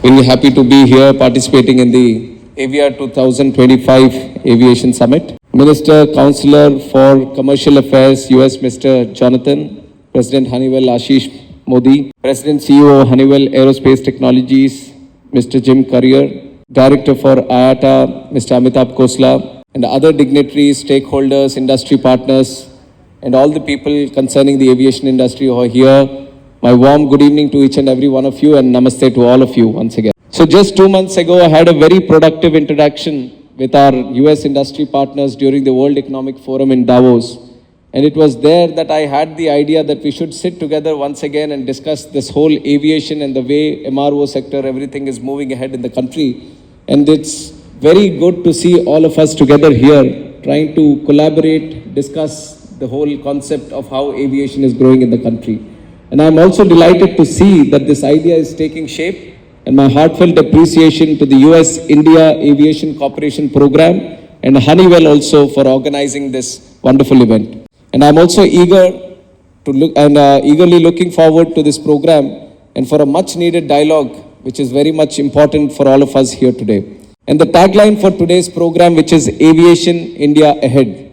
Very happy to be here participating in the Avia 2025 Aviation Summit. Minister, Counselor for Commercial Affairs, US Mr. Jonathan, President Hon'ble Ashish Modi, President CEO Hon'ble Aerospace Technologies, Mr. Jim Courier, Director for IATA, Mr. Amitabh Khosla, and other dignitaries, stakeholders, industry partners, and all the people concerning the aviation industry who are here. My warm good evening to each and every one of you, and namaste to all of you once again. So just 2 months ago, I had a very productive introduction with our US industry partners during the World Economic Forum in Davos. And it was there that I had the idea that we should sit together once again and discuss this whole aviation and the way MRO sector, everything is moving ahead in the country. And it's very good to see all of us together here, trying to collaborate, discuss the whole concept of how aviation is growing in the country. And I'm also delighted to see that this idea is taking shape, and my heartfelt appreciation to the US-India Aviation Cooperation Program and Hon'ble also for organizing this wonderful event. And I'm also eagerly looking forward to this program and for a much needed dialogue, which is very much important for all of us here today. And the tagline for today's program, which is Aviation India Ahead.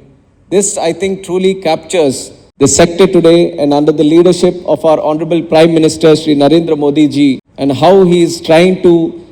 This, I think, truly captures the sector today and under the leadership of our Honorable Prime Minister Shri Narendra Modi ji, and how he is trying to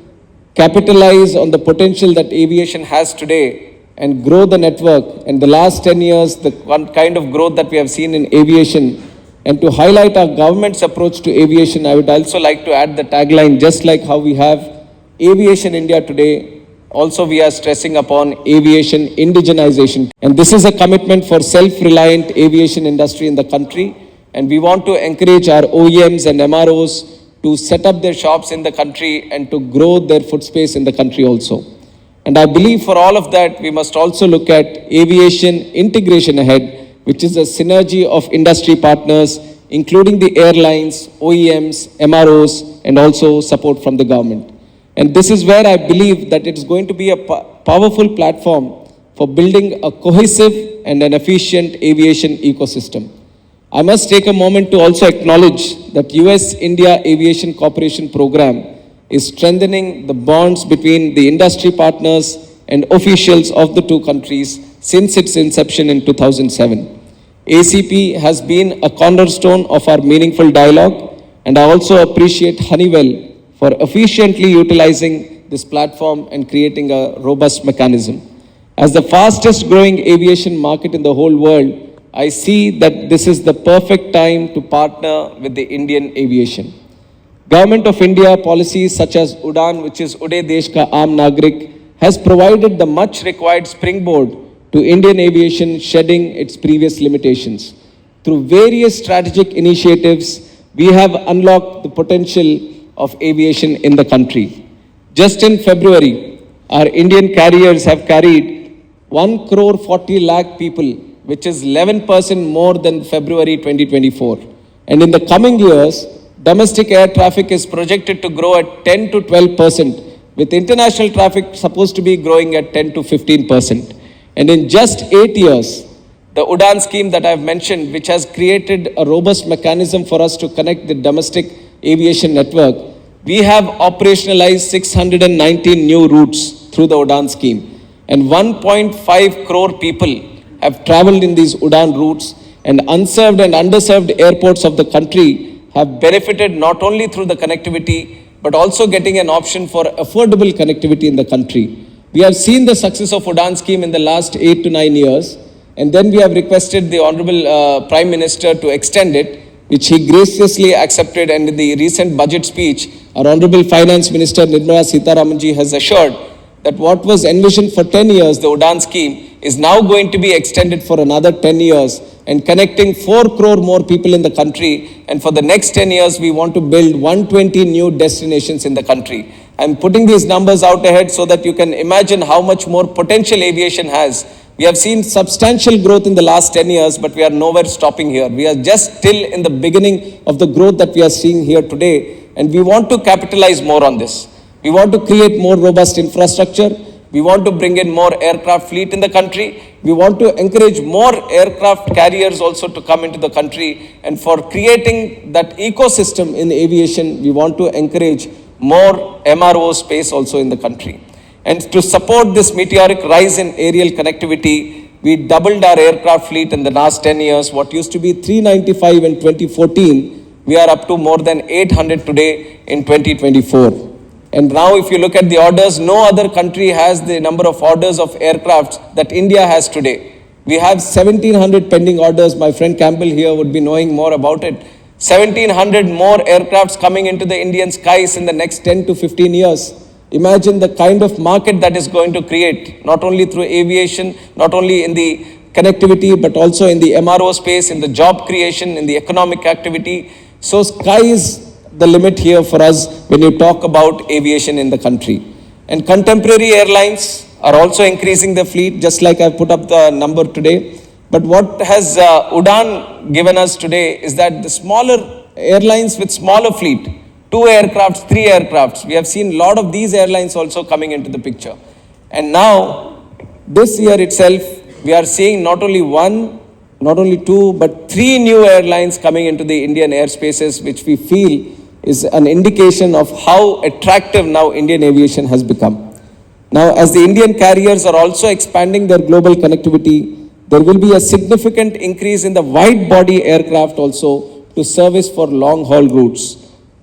capitalize on the potential that aviation has today and grow the network. And the last 10 years, the kind of growth that we have seen in aviation, and to highlight our government's approach to aviation, I would also like to add the tagline, just like how we have Aviation India today, also we are stressing upon aviation indigenization. And this is a commitment for self-reliant aviation industry in the country. And we want to encourage our OEMs and MROs to set up their shops in the country and to grow their foot space in the country also. And I believe for all of that, we must also look at aviation integration ahead, which is a synergy of industry partners, including the airlines, OEMs, MROs, and also support from the government. And this is where I believe that it is going to be a powerful platform for building a cohesive and an efficient aviation ecosystem. I must take a moment to also acknowledge that US-India Aviation Cooperation Program is strengthening the bonds between the industry partners and officials of the two countries since its inception in 2007. ACP has been a cornerstone of our meaningful dialogue, and I also appreciate Hon'ble for efficiently utilizing this platform and creating a robust mechanism. As the fastest growing aviation market in the whole world, I see that this is the perfect time to partner with the Indian aviation. Government of India policies such as UDAN, which is Ude Desh Ka Aam Nagrik, has provided the much required springboard to Indian aviation shedding its previous limitations. Through various strategic initiatives, we have unlocked the potential of aviation in the country. Just in February, our Indian carriers have carried 1,40 lakh people, which is 11% more than February 2024. And in the coming years, domestic air traffic is projected to grow at 10 to 12%, with international traffic supposed to be growing at 10 to 15%. And in just 8 years, the UDAN scheme that I've mentioned, which has created a robust mechanism for us to connect the domestic aviation network, we have operationalized 619 new routes through the UDAN scheme. And 1.5 crore people have traveled in these UDAN routes, and unserved and underserved airports of the country have benefited not only through the connectivity, but also getting an option for affordable connectivity in the country. We have seen the success of UDAN scheme in the last 8 to 9 years, and then we have requested the Honorable Prime Minister to extend it, which he graciously accepted. And in the recent budget speech, our Honorable Finance Minister Nirmala Sitharamanji has assured that what was envisioned for 10 years, the UDAN scheme, is now going to be extended for another 10 years and connecting 4 crore more people in the country. And for the next 10 years, we want to build 120 new destinations in the country. I'm putting these numbers out ahead so that you can imagine how much more potential aviation has. We have seen substantial growth in the last 10 years, but we are nowhere stopping here. We are just still in the beginning of the growth that we are seeing here today, and we want to capitalize more on this. We want to create more robust infrastructure. We want to bring in more aircraft fleet in the country. We want to encourage more aircraft carriers also to come into the country. And for creating that ecosystem in aviation, we want to encourage more MRO space also in the country. And to support this meteoric rise in aerial connectivity, we doubled our aircraft fleet in the last 10 years. What used to be 395 in 2014, we are up to more than 800 today in 2024. And now if you look at the orders, no other country has the number of orders of aircrafts that India has today. We have 1,700 pending orders. My friend Campbell here would be knowing more about it. 1,700 more aircrafts coming into the Indian skies in the next 10 to 15 years. Imagine the kind of market that is going to create, not only through aviation, not only in the connectivity, but also in the MRO space, in the job creation, in the economic activity. So sky is the limit here for us when you talk about aviation in the country. And contemporary airlines are also increasing the fleet, just like I put up the number today. But what has Udan given us today is that the smaller airlines with smaller fleet, 2 aircrafts, 3 aircrafts, we have seen a lot of these airlines also coming into the picture. And now, this year itself, we are seeing not only 1, not only 2, but 3 new airlines coming into the Indian airspaces, which we feel is an indication of how attractive now Indian aviation has become. Now, as the Indian carriers are also expanding their global connectivity, there will be a significant increase in the wide-body aircraft also to service for long-haul routes.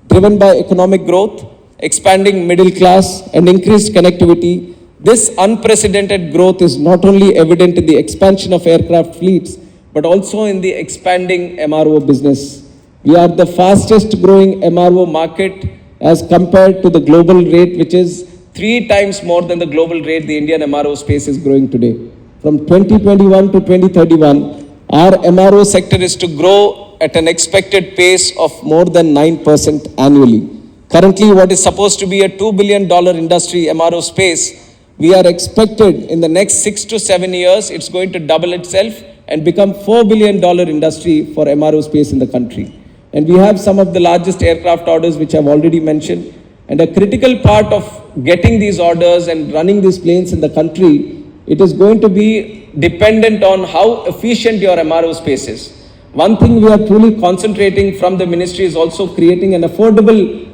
Driven by economic growth, expanding middle class, and increased connectivity, this unprecedented growth is not only evident in the expansion of aircraft fleets, but also in the expanding MRO business. We are the fastest growing MRO market as compared to the global rate, which is 3 times more than the global rate the Indian MRO space is growing today. From 2021 to 2031, our MRO sector is to grow at an expected pace of more than 9% annually. Currently, what is supposed to be a $2 billion industry MRO space, we are expected in the next 6 to 7 years, it's going to double itself and become $4 billion industry for MRO space in the country. And we have some of the largest aircraft orders, which I've already mentioned. And a critical part of getting these orders and running these planes in the country, it is going to be dependent on how efficient your MRO space is. One thing we are truly concentrating from the ministry is also creating an affordable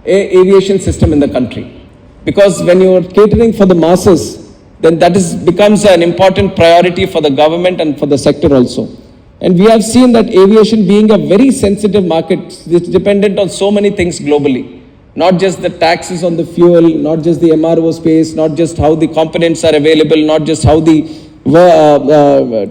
aviation system in the country. Because when you are catering for the masses, then that becomes an important priority for the government and for the sector also. And we have seen that aviation being a very sensitive market, it's dependent on so many things globally. Not just the taxes on the fuel, not just the MRO space, not just how the components are available, not just how the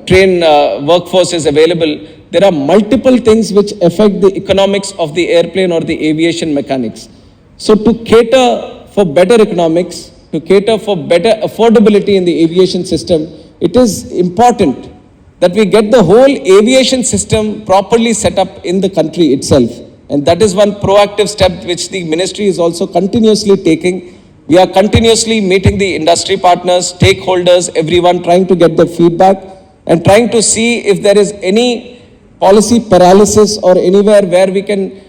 train workforce is available. There are multiple things which affect the economics of the airplane or the aviation mechanics. So to cater for better economics, to cater for better affordability in the aviation system, it is important that we get the whole aviation system properly set up in the country itself. And that is one proactive step which the ministry is also continuously taking. We are continuously meeting the industry partners, stakeholders, everyone, trying to get their feedback and trying to see if there is any policy paralysis or anywhere where we can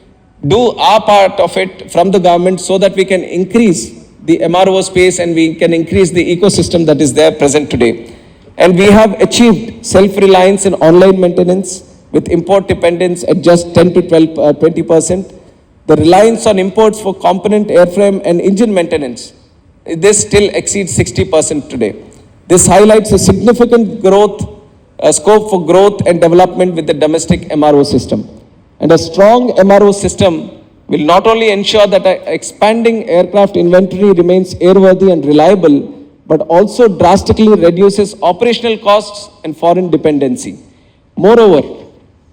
do our part of it from the government so that we can increase the MRO space and we can increase the ecosystem that is there present today. And we have achieved self-reliance in online maintenance with import dependence at just 10 to 20%. The reliance on imports for component, airframe and engine maintenance, this still exceeds 60% today. This highlights a significant scope for growth and development with the domestic MRO system. And a strong MRO system will not only ensure that an expanding aircraft inventory remains airworthy and reliable, but also drastically reduces operational costs and foreign dependency. Moreover,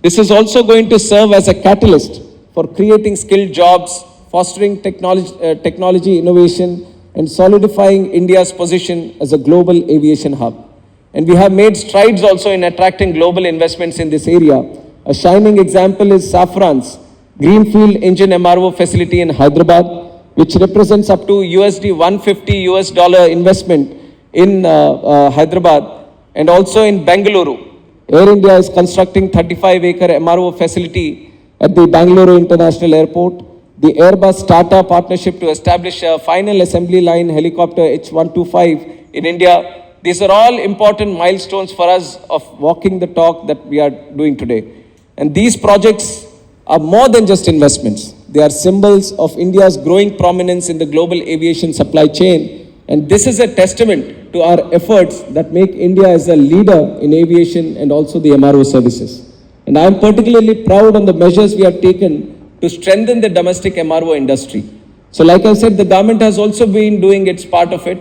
this is also going to serve as a catalyst for creating skilled jobs, fostering technology innovation, and solidifying India's position as a global aviation hub. And we have made strides also in attracting global investments in this area. A shining example is Safran's Greenfield Engine MRO facility in Hyderabad, which represents up to $150 investment in Hyderabad and also in Bengaluru. Air India is constructing 35-acre MRO facility at the Bengaluru International Airport. The Airbus Tata partnership to establish a final assembly line helicopter H125 in India. These are all important milestones for us of walking the talk that we are doing today. And these projects are more than just investments. They are symbols of India's growing prominence in the global aviation supply chain. And this is a testament to our efforts that make India as a leader in aviation and also the MRO services. And I am particularly proud on the measures we have taken to strengthen the domestic MRO industry. So like I said, the government has also been doing its part of it.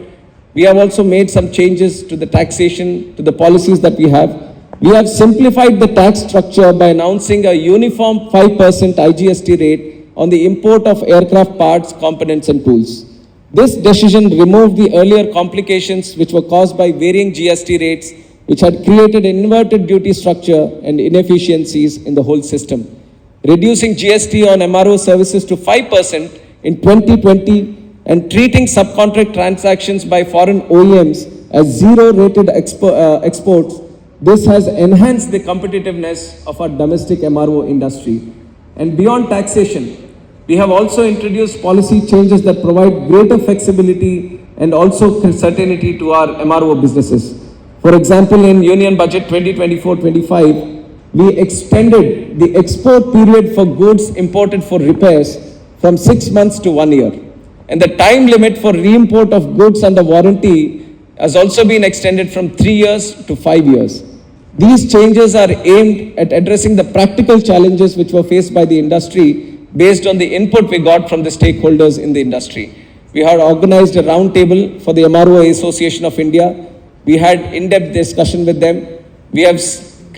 We have also made some changes to the taxation, to the policies that we have. We have simplified the tax structure by announcing a uniform 5% IGST rate on the import of aircraft parts, components and tools. This decision removed the earlier complications which were caused by varying GST rates, which had created an inverted duty structure and inefficiencies in the whole system. Reducing GST on MRO services to 5% in 2020 and treating subcontract transactions by foreign OEMs as zero-rated exports, this has enhanced the competitiveness of our domestic MRO industry. And beyond taxation, we have also introduced policy changes that provide greater flexibility and also certainty to our MRO businesses. For example, in Union Budget 2024-25, we extended the export period for goods imported for repairs from 6 months to 1 year. And the time limit for re-import of goods under warranty has also been extended from 3 years to 5 years. These changes are aimed at addressing the practical challenges which were faced by the industry based on the input we got from the stakeholders in the industry. We had organized a roundtable for the MRO Association of India. We had in-depth discussion with them. We have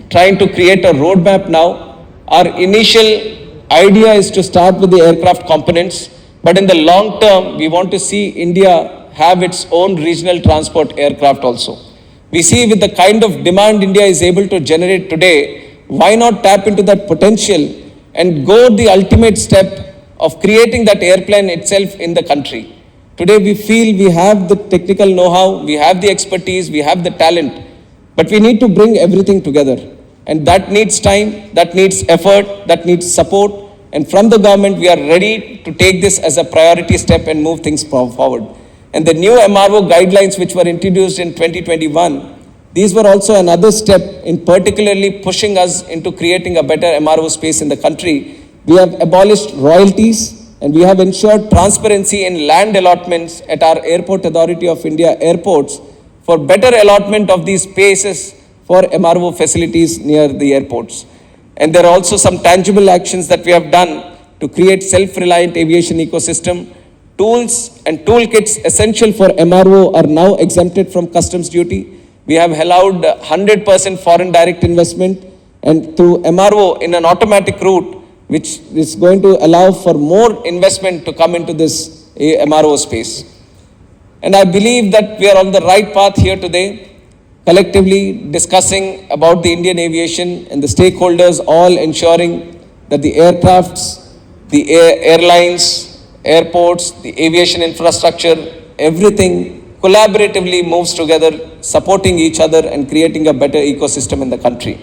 trying to create a roadmap now. Our initial idea is to start with the aircraft components, but in the long term, we want to see India have its own regional transport aircraft also. We see with the kind of demand India is able to generate today, why not tap into that potential and go the ultimate step of creating that airplane itself in the country. Today we feel we have the technical know-how, we have the expertise, we have the talent, but we need to bring everything together. And that needs time, that needs effort, that needs support. And from the government, we are ready to take this as a priority step and move things forward. And the new MRO guidelines which were introduced in 2021, these were also another step in particularly pushing us into creating a better MRO space in the country. We have abolished royalties and we have ensured transparency in land allotments at our Airport Authority of India airports for better allotment of these spaces for MRO facilities near the airports. And there are also some tangible actions that we have done to create self-reliant aviation ecosystem. Tools and toolkits essential for MRO are now exempted from customs duty. We have allowed 100% foreign direct investment and through MRO in an automatic route, which is going to allow for more investment to come into this MRO space. And I believe that we are on the right path here today, collectively discussing about the Indian aviation and the stakeholders all ensuring that the aircrafts, the airlines, airports, the aviation infrastructure, everything collaboratively moves together, supporting each other and creating a better ecosystem in the country.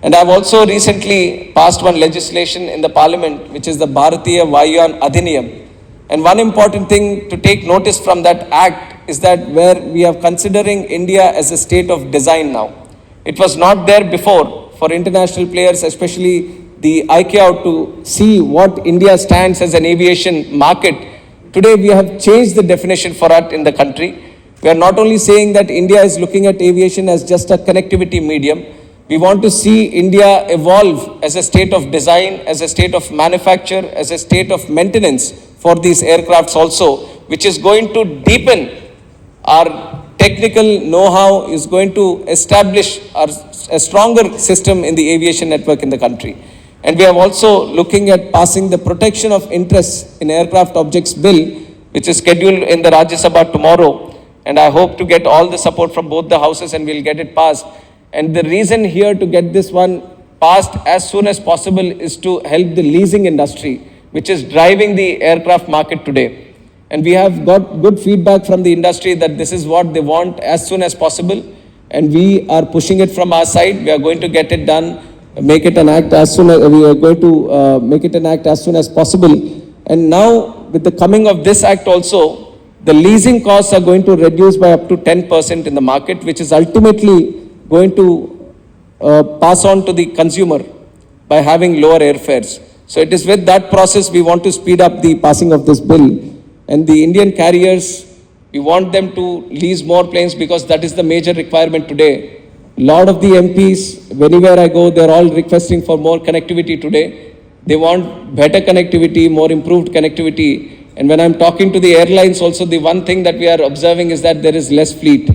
And I've also recently passed one legislation in the parliament, which is the Bharatiya Vayuyan Adhiniyam. And one important thing to take notice from that act is that where we are considering India as a state of design now. It was not there before for international players, especially the ICAO, to see what India stands as an aviation market. Today we have changed the definition for it in the country. We are not only saying that India is looking at aviation as just a connectivity medium. We want to see India evolve as a state of design, as a state of manufacture, as a state of maintenance for these aircrafts also, which is going to deepen our technical know-how, is going to establish a stronger system in the aviation network in the country. And we are also looking at passing the protection of interests in aircraft objects bill, which is scheduled in the Rajya Sabha tomorrow. And I hope to get all the support from both the houses and we'll get it passed. And the reason here to get this one passed as soon as possible is to help the leasing industry, which is driving the aircraft market today. And we have got good feedback from the industry that this is what they want as soon as possible. And we are pushing it from our side. We are going to get it done, make it an act as soon as we are going to make it an act as soon as possible. And now with the coming of this act also, the leasing costs are going to reduce by up to 10% in the market, which is ultimately going to pass on to the consumer by having lower airfares. So it is with that process we want to speed up the passing of this bill. And the Indian carriers, we want them to lease more planes because that is the major requirement today. A lot of the MPs, whenever I go, they're all requesting for more connectivity today. They want better connectivity, more improved connectivity. And when I'm talking to the airlines also, the one thing that we are observing is that there is less fleet.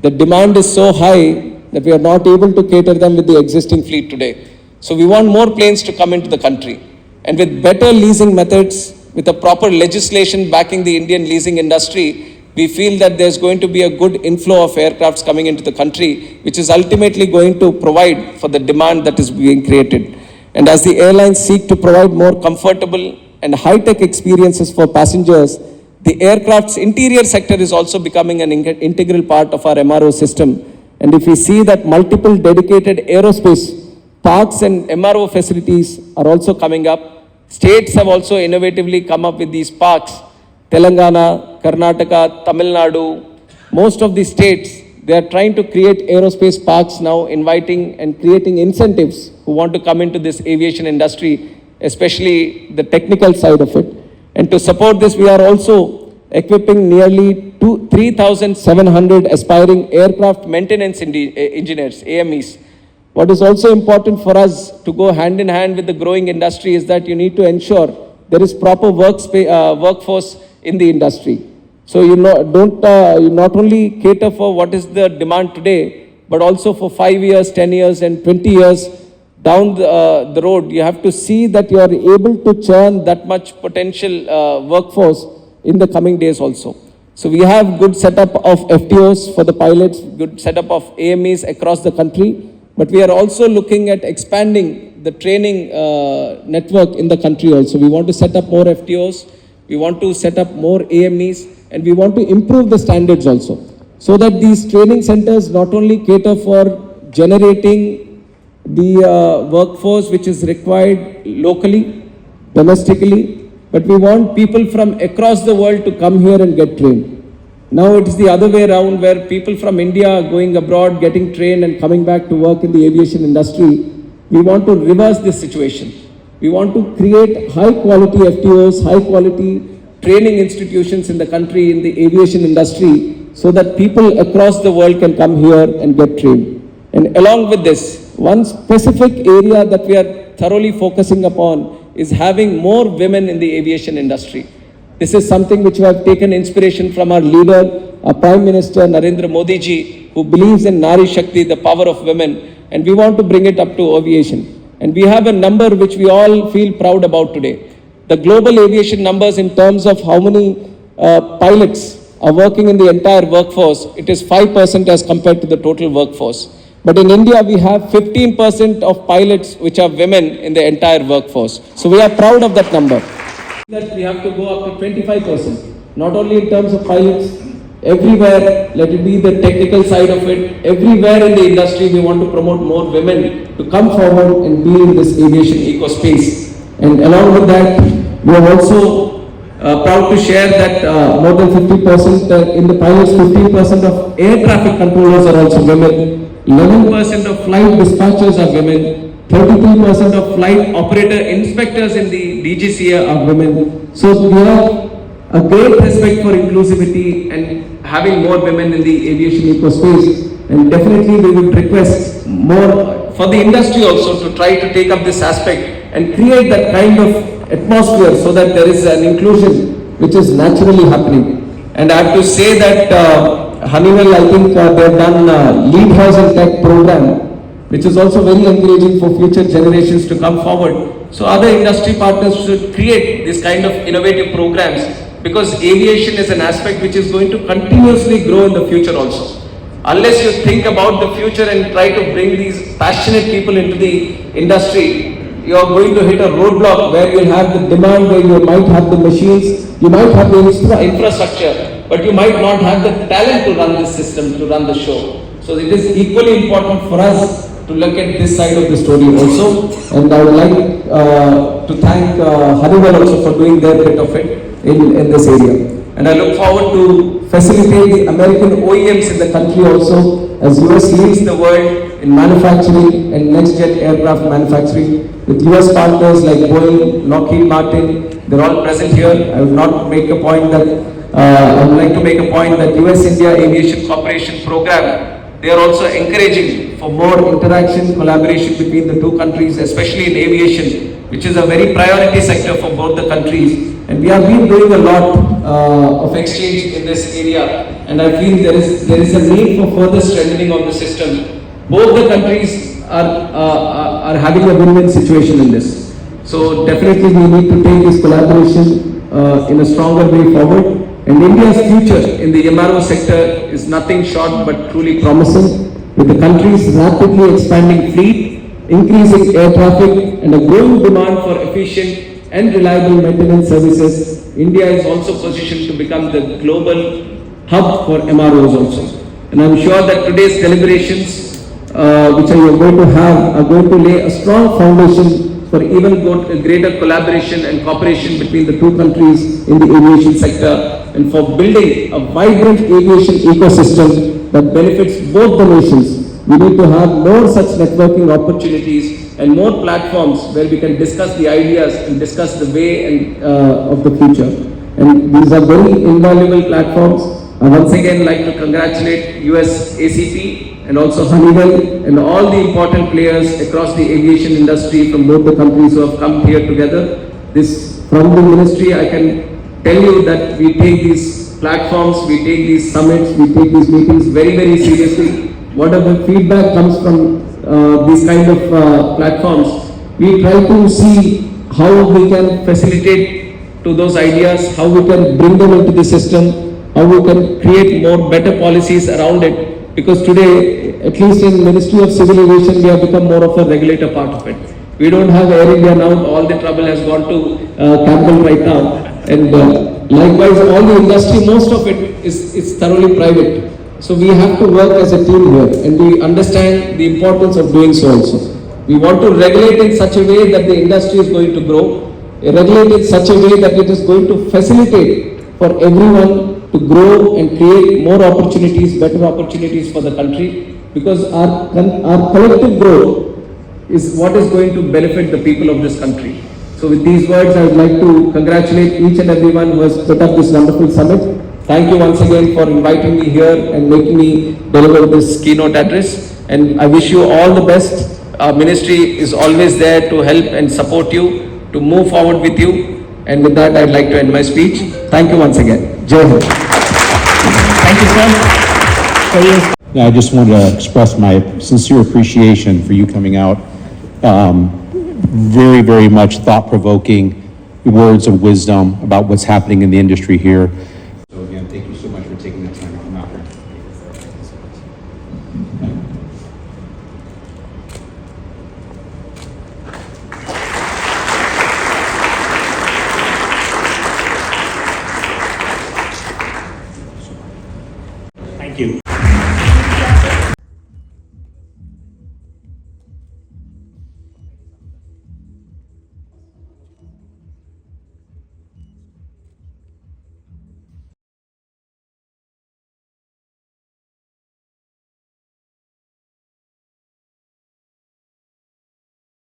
The demand is so high that we are not able to cater them with the existing fleet today. So we want more planes to come into the country. And with better leasing methods, with a proper legislation backing the Indian leasing industry, we feel that there's going to be a good inflow of aircrafts coming into the country, which is ultimately going to provide for the demand that is being created. And as the airlines seek to provide more comfortable and high-tech experiences for passengers, the aircraft's interior sector is also becoming an integral part of our MRO system. And if we see that multiple dedicated aerospace parks and MRO facilities are also coming up, states have also innovatively come up with these parks. Telangana, Karnataka, Tamil Nadu, most of the states, they are trying to create aerospace parks now, inviting and creating incentives who want to come into this aviation industry, especially the technical side of it. And to support this, we are also equipping nearly 3,700 aspiring aircraft maintenance engineers, AMEs. What is also important for us to go hand in hand with the growing industry is that you need to ensure there is proper workforce in the industry. So you not only cater for what is the demand today, but also for 5 years, 10 years and 20 years down the road, you have to see that you are able to churn that much potential workforce in the coming days also. So we have good setup of FTOs for the pilots, good setup of AMEs across the country, but we are also looking at expanding the training network in the country also. We want to set up more FTOs, we want to set up more AMEs, and we want to improve the standards also, so that these training centers not only cater for generating the workforce which is required locally, domestically, but we want people from across the world to come here and get trained. Now it is the other way around, where people from India are going abroad, getting trained and coming back to work in the aviation industry. We want to reverse this situation. We want to create high quality FTOs, high quality training institutions in the country, in the aviation industry, so that people across the world can come here and get trained. And along with this, one specific area that we are thoroughly focusing upon is having more women in the aviation industry. This is something which we have taken inspiration from our leader, our Prime Minister Narendra Modi ji, who believes in Nari Shakti, the power of women, and we want to bring it up to aviation. And we have a number which we all feel proud about today. The global aviation numbers in terms of how many pilots are working in the entire workforce, it is 5% as compared to the total workforce. But in India, we have 15% of pilots which are women in the entire workforce. So we are proud of that number. That we have to go up to 25%, not only in terms of pilots, everywhere, let it be the technical side of it, everywhere in the industry, we want to promote more women to come forward and be in this aviation ecospace. And along with that, we are also proud to share that more than 50% in the pilots, 15% of air traffic controllers are also women, 11% of flight dispatchers are women, 33% of flight operator inspectors in the DGCA are women. So we have a great respect for inclusivity and having more women in the aviation ecospace. And definitely we would request more for the industry also to try to take up this aspect and create that kind of atmosphere so that there is an inclusion which is naturally happening. And I have to say that Hon'ble, I think they have done Lead House and Tech program, which is also very encouraging for future generations to come forward. So other industry partners should create this kind of innovative programs, because aviation is an aspect which is going to continuously grow in the future also. Unless you think about the future and try to bring these passionate people into the industry, you are going to hit a roadblock where you will have the demand, where you might have the machines, you might have the infrastructure, but you might not have the talent to run the system, to run the show. So it is equally important for us to look at this side of the story also. And I would like to thank Hon'ble also for doing their bit of it in this area. And I look forward to facilitate the American OEMs in the country also, as US leads the world in manufacturing and next-gen aircraft manufacturing with US partners like Boeing, Lockheed Martin. They're all present here. I would not make a point that, I would like to make a point that US-India Aviation Cooperation Program, they are also encouraging for more interaction, collaboration between the two countries, especially in aviation, which is a very priority sector for both the countries. And we have been doing a lot of exchange in this area, and I feel there is a need for further strengthening of the system. Both the countries are having a win-win situation in this. So definitely we need to take this collaboration in a stronger way forward. And India's future in the MRO sector is nothing short but truly promising. With the country's rapidly expanding fleet, increasing air traffic, and a growing demand for efficient and reliable maintenance services, India is also positioned to become the global hub for MROs also. And I'm sure that today's deliberations, which you are going to have, are going to lay a strong foundation for even greater collaboration and cooperation between the two countries in the aviation sector, and for building a vibrant aviation ecosystem that benefits both the nations. We need to have more such networking opportunities and more platforms where we can discuss the ideas and discuss the way and of the future. And these are very invaluable platforms. I once again like to congratulate US ACP and also Hon'ble and all the important players across the aviation industry from both the countries who have come here together. From the ministry, I can tell you that we take these platforms, we take these summits, we take these meetings very, very seriously. Whatever feedback comes from these kind of platforms, we try to see how we can facilitate to those ideas, how we can bring them into the system, how we can create more better policies around it. Because today, at least in Ministry of Civil Aviation, we have become more of a regulator part of it. We don't have Air India now, all the trouble has gone to Campbell right now. And likewise, all the industry, most of it is thoroughly private. So we have to work as a team here, and we understand the importance of doing so also. We want to regulate in such a way that the industry is going to grow, regulate in such a way that it is going to facilitate for everyone to grow and create more opportunities, better opportunities for the country, because our collective growth is what is going to benefit the people of this country. So with these words, I would like to congratulate each and everyone who has put up this wonderful summit. Thank you once again for inviting me here and making me deliver this keynote address. And I wish you all the best. Our ministry is always there to help and support you, to move forward with you. And with that, I'd like to end my speech. Thank you once again. Jai Hind. Thank you, sir. I just want to express my sincere appreciation for you coming out. Very, very much thought-provoking words of wisdom about what's happening in the industry here. So again, thank you so much for taking the time to come out here.